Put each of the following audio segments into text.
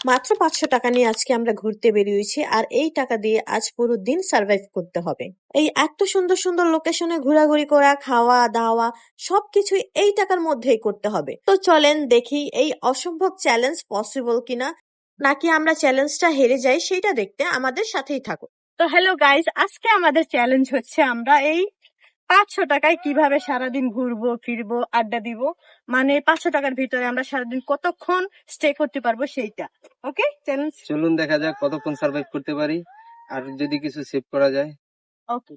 মাত্র 500 টাকা নিয়ে আজকে আমরা ঘুরতে বেরিয়েছি আর এই টাকা দিয়ে আজ পুরো দিন সার্ভাইভ করতে হবে। এই এত সুন্দর সুন্দর লোকেশনে ঘোরাঘুরি করা, খাওয়া দাওয়া সবকিছুই এই টাকার মধ্যেই করতে হবে। তো চলেন দেখি এই অসম্ভব চ্যালেঞ্জ পসিবল কিনা, নাকি আমরা চ্যালেঞ্জটা হেরে যাই সেটা দেখতে আমাদের সাথেই থাকুন। তো হ্যালো গাইজ, আজকে আমাদের চ্যালেঞ্জ হচ্ছে আমরা এই 500 টাকায় কিভাবে সারাদিন ঘুরবো ফিরবো আড্ডা দিব, মানে 500 টাকার ভিতরে আমরা সারাদিন কতক্ষণ স্টে করতে পারবো সেইটা। ওকে, চ্যালেঞ্জ চলুন দেখা যাক কতক্ষণ সার্ভাইভ করতে পারি আর যদি কিছু সেভ করা যায়। ওকে।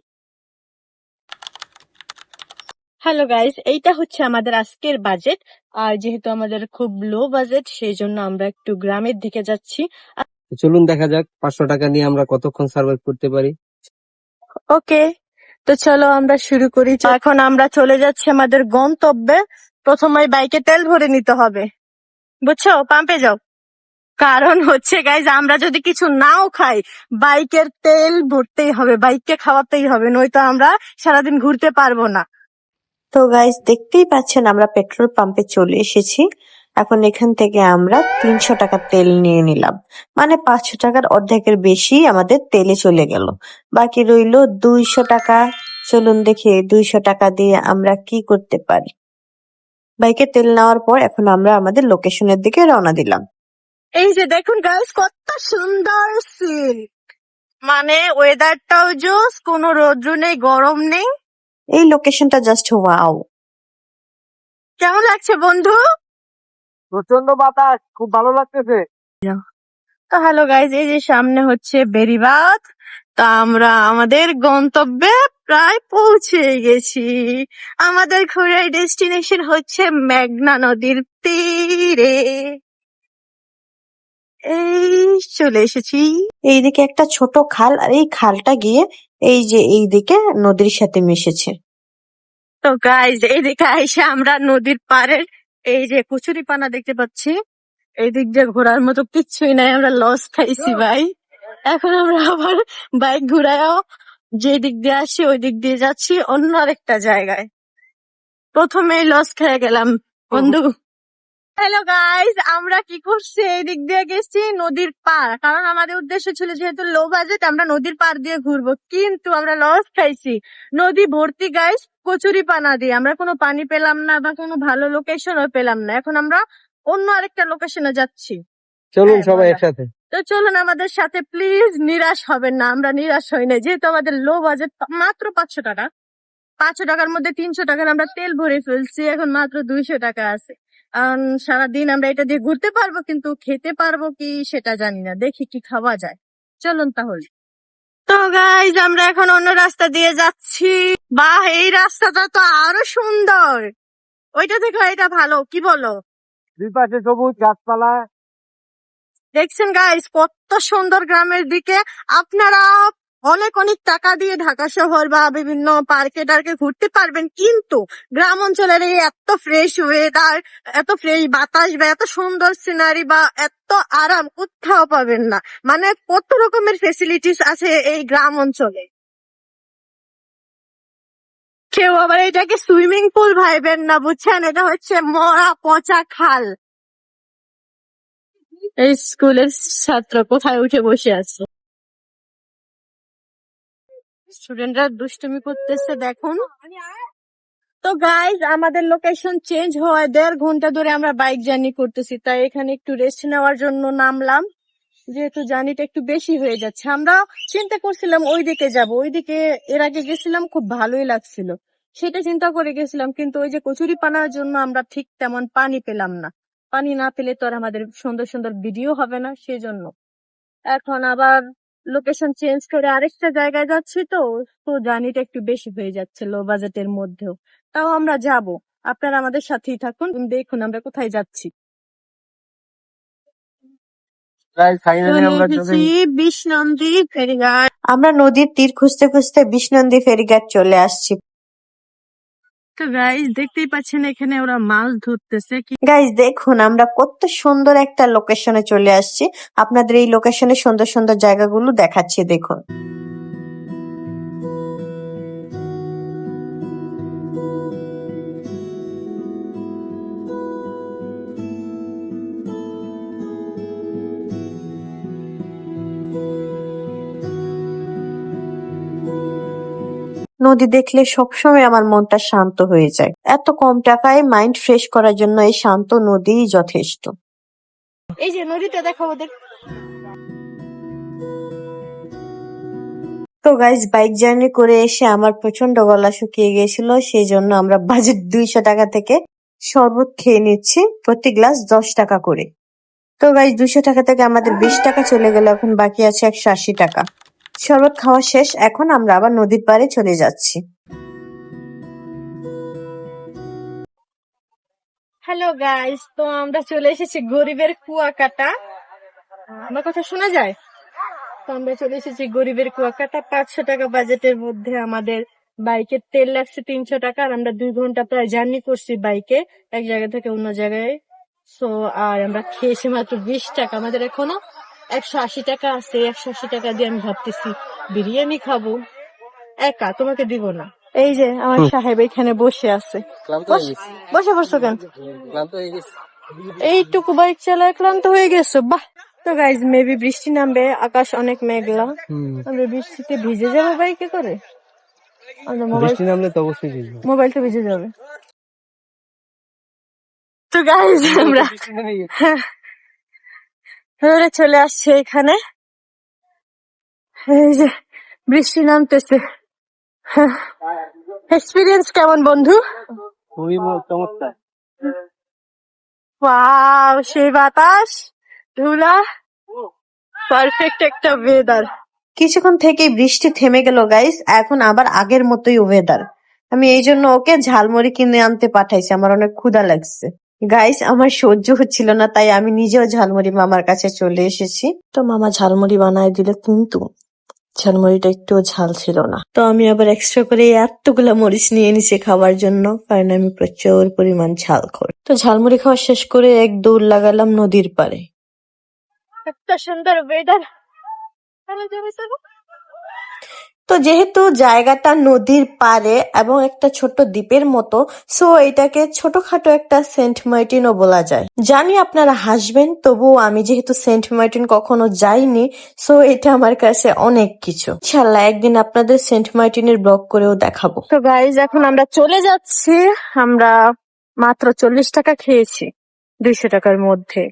হ্যালো গাইস, এইটা হচ্ছে আমাদের আজকের বাজেট। আর যেহেতু আমাদের খুব লো বাজেট সেই জন্য আমরা একটু গ্রামের দিকে যাচ্ছি। চলুন দেখা যাক 500 টাকা নিয়ে আমরা কতক্ষণ সার্ভাইভ করতে পারি। ওকে, তো চলো আমরা শুরু করি। এখন আমরা চলে যাচ্ছি আমাদের গন্তব্যে। প্রথমে বাইকে তেল ভরে নিতে হবে, বুঝছো? পাম্পে যাও। কারণ হচ্ছে গাইজ, আমরা যদি কিছু নাও খাই বাইকের তেল ভরতেই হবে, বাইককে খাওয়াতেই হবে, নয়তো আমরা সারাদিন ঘুরতে পারবো না। তো গাইজ দেখতেই পাচ্ছেন আমরা পেট্রোল পাম্পে চলে এসেছি। এখন এখান থেকে আমরা 300 টাকা তেল নিয়ে নিলাম, মানে 500 টাকার অর্ধেকের বেশি আমাদের তেলে চলে গেল। বাকি রইল 200 টাকা। চলুন দেখি 200 টাকা দিয়ে আমরা কি করতে পারি। বাইকে তেল নেওয়ার পর এখন আমরা আমাদের লোকেশনের দিকে রওনা দিলাম। এই যে দেখুন গাইস, কত সুন্দর সিন, মানে ওয়েদারটাও জোস, কোনো রোদ্র নেই গরম নেই। এই লোকেশনটা জাস্ট ওয়াও। কেমন লাগছে বন্ধু? প্রচন্ড বাতাস, খুব ভালো লাগতেছে। তো হ্যালো গাইজ, এই যে সামনে হচ্ছে বেরিবাঁধ। তা আমরা আমাদের গন্তব্যে প্রায় পৌঁছে গেছি। আমাদের ঘোরার ডেস্টিনেশন হচ্ছে মেঘনা নদীর তীরে। এই চলে এসেছি। এইদিকে একটা ছোট খাল, আর এই খালটা গিয়ে এই যে এইদিকে নদীর সাথে মিশেছে। তো গাইজ এইদিকে এসে আমরা নদীর পাড়ের এই যে কচুরিপানা দেখতে পাচ্ছি। এই দিক দিয়ে ঘোরার মতো কিচ্ছুই নাই, আমরা লস খাইছি ভাই। এখন আমরা আবার বাইক ঘুরায়ও যে দিক দিয়ে আসছি ওই দিক দিয়ে যাচ্ছি অন্য আরেকটা জায়গায়। প্রথমেই লস খেয়ে গেলাম বন্ধু। হ্যালো গাইজ, আমরা কি করছি, এই দিক দিয়ে গেছি নদীর পার, কারণ আমাদের উদ্দেশ্য ছিল যেহেতু লো বাজেট আমরা নদীর পার দিয়ে ঘুরবো, কিন্তু আমরা লস খাইছি। নদী ভর্তি গাইজ কচুরি পানা দিয়ে, আমরা কোনো পানি পেলাম না বা কোনো ভালো লোকেশনও পেলাম না। এখন আমরা অন্য আরেকটা লোকেশনে যাচ্ছি। চলুন হ্যাঁ, সবাই বলো। একসাথে। তো চলুন আমাদের সাথে, প্লিজ নিরাশ হবেন না, আমরা নিরাশ হই না, যেহেতু আমাদের লো বাজেট মাত্র 500 টাকা। 500 টাকার মধ্যে 300 টাকার আমরা তেল ভরে ফেলছি, এখন মাত্র 200 টাকা আছে। সারাদিন আমরা এটা দিয়ে ঘুরতে পারবো, কিন্তু খেতে পারবো কি সেটা জানি না, দেখি কি খাওয়া যায়। চলুন তাহলে। তো গাইজ আমরা এখন অন্য রাস্তা দিয়ে যাচ্ছি। বাহ, এই রাস্তাটা তো আরো সুন্দর, ওইটা থেকে এটা ভালো, কি বলো? দুই পাশে সবুজ গাছপালা। দেখছেন গাইস কত সুন্দর গ্রামের দিকে। আপনারা অনেক অনেক টাকা দিয়ে ঢাকা শহর বা বিভিন্ন পার্কে টার্কে ঘুরতে পারবেন, কিন্তু গ্রাম অঞ্চলের এই এত ফ্রেশ ওয়েদার, এত ফ্রেশ বাতাস বা এত সুন্দর সিনারি বা এত আরাম কোথাও পাবেন না। মানে কত রকমের ফেসিলিটিস আছে এই গ্রাম অঞ্চলে। কেউ আবার এটাকে সুইমিং পুল ভাইবেন না, বুঝছেন? এটা হচ্ছে মরা পচা খাল। এই স্কুলের ছাত্র কোথায় উঠে বসে আছে, স্টুডেন্টরা দুষ্টুমি করতেছে দেখুন। তো গাইজ আমাদের লোকেশন চেঞ্জ হওয়ায় 1.5 ঘন্টা ধরে আমরা বাইক জার্নি করতেছি, তাই এখানে একটু রেস্ট নেওয়ার জন্য নামলাম, যেহেতু জার্নিটা একটু বেশি হয়ে যাচ্ছে। আমরা চিন্তা করছিলাম ওইদিকে যাব, ওইদিকে এর আগে গেছিলাম, খুব ভালোই লাগছিল, সেটা চিন্তা করে গেছিলাম, কিন্তু ওই যে কচুরি পানার জন্য আমরা ঠিক তেমন পানি পেলাম না। পানি না পেলে তো আর আমাদের সুন্দর সুন্দর ভিডিও হবে না, সেজন্য এখন আবার লোকেশন চেঞ্জ করে আরেকটা জায়গায় যাচ্ছি। তো তো জার্নিটা একটু বেশি হয়ে যাচ্ছে লো বাজেটের মধ্যেও, তাও আমরা যাব। আপনারা আমাদের সাথেই থাকুন, দেখুন আমরা কোথায় যাচ্ছি। বিষ্ণন্দী ফেরিঘাট, আমরা নদীর তীর খুঁজতে খুঁজতে বিষ্ণন্দী ফেরিঘাট চলে আসছি। তো গাইজ দেখতেই পাচ্ছেন এখানে ওরা মাছ ধরতেছে। গাইজ দেখুন আমরা কত সুন্দর একটা লোকেশনে চলে আসছি, আপনাদের এই লোকেশনে সুন্দর সুন্দর জায়গাগুলো দেখাচ্ছি দেখুন। নদী দেখলে সবসময় আমার মনটা শান্ত হয়ে যায়। এত কম টাকায় মাইন্ড ফ্রেশ করার জন্য এই শান্ত নদীই যথেষ্ট। এই যে নদীটা দেখো ওদের। তো গাইজ বাইক জার্নি করে এসে আমার প্রচন্ড গলা শুকিয়ে গিয়েছিল, সেই জন্য আমরা বাজেট 200 টাকা থেকে শরবত খেয়ে নিচ্ছি, প্রতি গ্লাস 10 টাকা করে। তো গাইজ 200 টাকা থেকে আমাদের 20 টাকা চলে গেল, এখন বাকি আছে 180 টাকা। শরবত খাওয়া শেষ, এখন আমরা আবার নদীর পাড়ে চলে যাচ্ছি। হ্যালো গাইজ, তো আমরা চলে এসেছি গরিবের কুয়াকাটা। আমার কথা শোনা যায়? তো আমরা চলে এসেছি গরিবের কুয়াকাটা। 500 টাকা বাজেটের মধ্যে আমাদের বাইকের তেল লাগছে 300 টাকা, আর আমরা 2 ঘন্টা প্রায় জার্নি করছি বাইকে, এক জায়গা থেকে অন্য জায়গায়। সো আর আমরা খেয়েছি মাত্র 20 টাকা। আমাদের এখনো 180 টাকা আছে। 180 টাকা দিয়ে আমি ভাবতেছি বিরিয়ানি খাবো একা, তোমাকে দিব না। এই যে আমার সাহেব এখানে বসে আছে। ক্লান্ত হয়ে গেছি। বসে পড়ছো কেন? ক্লান্ত হয়ে গেছি। এইটুকু বাইক চালায় ক্লান্ত হয়ে গেছো? বাহ। তো গাইজ মেবি বৃষ্টি নামবে, আকাশ অনেক মেঘলা। আমরা বৃষ্টিতে ভিজে যাবো বাইকে করে? আমরা বৃষ্টি নামলে তো অবশ্যই ভিজবো। মোবাইলটা ভিজে যাবে। তো গাইজ আমরা বৃষ্টি নেমে গেছে। ধরে চলে আসছে এখানে। এই যে বৃষ্টি নামতেছে। এক্সপিরিয়েন্স কেমন বন্ধু? খুবই চমৎকার। ওয়াও, সেই বাতাস, ধুলা, পারফেক্ট একটা ওয়েদার। কিছুক্ষণ থেকেই বৃষ্টি থেমে গেল গাইস, এখন আবার আগের মতোই ওয়েদার। আমি এই জন্য ওকে ঝালমুড়ি কিনে আনতে পাঠাইছি, আমার অনেক ক্ষুধা লাগছে। গাইস আমার সহ্য হচ্ছিল না, তাই আমি নিজেও ঝালমুড়ি মামার কাছে চলে এসেছি। তো মামা ঝালমুড়ি বানায় দিল, কিন্তু ঝালমুড়িটা একটুও ঝাল ছিল না। তো আমি আবার এক্সট্রা করে এতগুলা মরিচ নিয়ে নিছি খাওয়ার জন্য, কারণ আমি প্রচুর পরিমাণ ঝাল খাই। তো ঝালমুড়ি খাওয়া শেষ করে এক দৌড় লাগালাম নদীর পাড়ে। একটা সুন্দর ওয়েদার। তো যেহেতু জায়গাটা নদীর পাড়ে এবং একটা ছোট্ট দ্বীপের মতো, সো এটাকে ছোটখাটো একটা সেন্ট মার্টিনও বলা যায়। জানি আপনারা হাসবেন, তবুও আমি যেহেতু সেন্ট মার্টিন কখনো যাইনি, সো এটা আমার কাছে অনেক কিছু। ইনশাআল্লাহ একদিন আপনাদের সেন্ট মার্টিনের ব্লগ করেও দেখাবো। তো গাইজ এখন আমরা চলে যাচ্ছি। আমরা মাত্র 40 টাকা খেয়েছি 200 টাকার মধ্যে।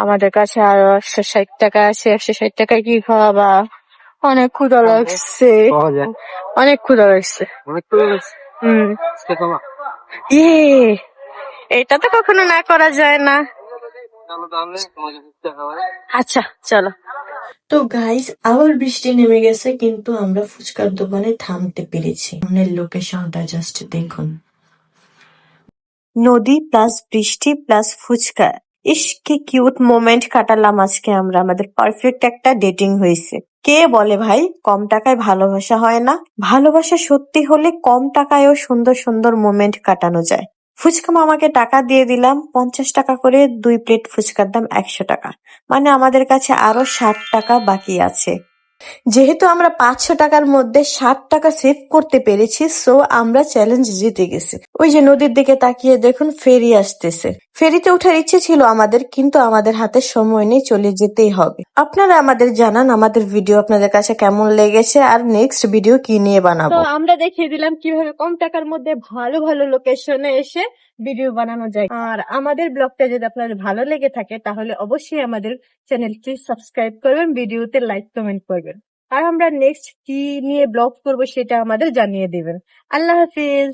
আমাদের কাছে আরো 160 টাকা আছে। 160 টাকায় কি খাওয়াবা? অনেক ক্ষুধা লাগছে, পাওয়া যায়। অনেক ক্ষুধা লাগছে। অনেক করে গেছে। হুম, আজকে কমা। ইয়ে, এটা তো কখনো না করা যায় না। চলো তাহলে তোমাকে ফুচকা খাওয়াই। আচ্ছা চলো। তো গাইস আবার বৃষ্টি নেমে গেছে, কিন্তু আমরা ফুচকার দোকানে থামতে পেরেছি। সামনের লোকেশনটা জাস্ট দেখুন, নদী প্লাস বৃষ্টি প্লাস ফুচকা। ইস কি কিউট মোমেন্ট কাটালাম আজকে আমরা, আমাদের পারফেক্ট একটা ডেটিং হয়েছে। কে বলে ভাই কম টাকায় ভালোবাসা হয় না? ভালোবাসা সত্যি হলে কম টাকায়ও সুন্দর সুন্দর মোমেন্ট কাটানো যায়। ফুচকা মামাকে টাকা দিয়ে দিলাম, 50 টাকা করে 2 প্লেট ফুচকার দাম 100 টাকা, মানে আমাদের কাছে আরো 60 টাকা বাকি আছে। যেহেতু আমরা 500 টাকার মধ্যে 60 টাকা সেভ করতে পেরেছি, সো আমরা চ্যালেঞ্জ জিতে গেছি। ওই যে নদীর দিকে তাকিয়ে দেখুন, ফেরি আসতেছে। ফেরিতে ওঠার ইচ্ছে ছিল আমাদের, কিন্তু আমাদের হাতে সময় নেই, চলে যেতেই হবে। আপনারা আমাদের জানান আমাদের ভিডিও আপনাদের কাছে কেমন লেগেছে, আর নেক্সট ভিডিও কি নিয়ে বানাবো। তো আমরা দেখিয়ে দিলাম কিভাবে কম টাকার মধ্যে ভালো ভালো লোকেশনে এসে ভিডিও বানানো যায়। আর আমাদের ব্লগটা যদি আপনাদের ভালো লেগে থাকে, তাহলে অবশ্যই আমাদের চ্যানেলটি সাবস্ক্রাইব করবেন, ভিডিওতে লাইক কমেন্ট করবেন। আর আমরা নেক্সট কি নিয়ে ব্লগ করব সেটা আমাদের জানিয়ে দিবেন। আল্লাহ হাফিজ।